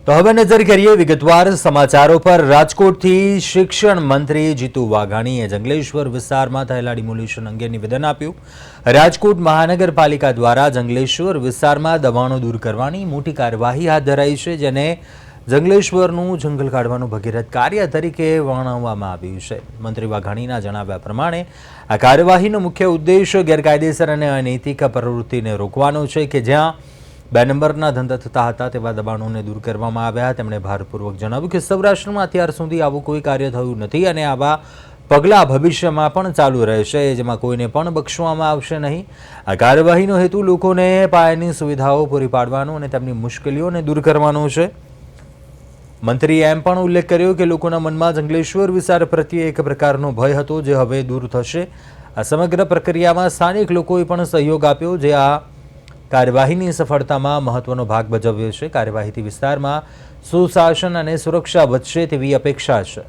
તો હવે નજર કરીએ વિગતવાર સમાચારો પર। રાજકોટથી શિક્ષણ મંત્રી જીતુ વાઘાણીએ જંગલેશ્વર વિસ્તારમાં થયેલા ડિમોલિશન અંગે નિવેદન આપ્યું। રાજકોટ મહાનગરપાલિકા દ્વારા જંગલેશ્વર વિસ્તારમાં દબાણો દૂર કરવાની મોટી કાર્યવાહી હાથ ધરાઈ છે, જેને જંગલેશ્વરનું જંગલ કાઢવાનું ભગીરથ કાર્ય તરીકે વર્ણવવામાં આવ્યું છે। મંત્રી વાઘાણીના જણાવ્યા પ્રમાણે આ કાર્યવાહીનો મુખ્ય ઉદ્દેશ ગેરકાયદેસર અને અનૈતિક પ્રવૃત્તિને રોકવાનો છે કે જ્યાં 2 નંબરના ધંધા થતા હતા તેવા દબાણોને દૂર કરવામાં આવ્યા। તેમણે ભારપૂર્વક જણાવ્યું કે સૌરાષ્ટ્રમાં અત્યાર સુધી આવું કોઈ કાર્ય થયું નથી અને આવા પગલાં ભવિષ્યમાં પણ ચાલુ રહેશે, જેમાં કોઈને પણ બક્ષવામાં આવશે નહીં। આ કાર્યવાહીનો હેતુ લોકોને પાયાની સુવિધાઓ પૂરી પાડવાનો અને તેમની મુશ્કેલીઓને દૂર કરવાનો છે। મંત્રીએ એમ પણ ઉલ્લેખ કર્યો કે લોકોના મનમાં જંગલેશ્વર વિસ્તાર પ્રત્યે એક પ્રકારનો ભય હતો, જે હવે દૂર થશે। આ સમગ્ર પ્રક્રિયામાં સ્થાનિક લોકોએ પણ સહયોગ આપ્યો, જે આ કાર્યવાહીની સફળતામાં મહત્વનો ભાગ ભજવ્યો છે। કાર્યવાહીથી વિસ્તારમાં સુશાસન અને સુરક્ષા વધશે તેવી અપેક્ષા છે।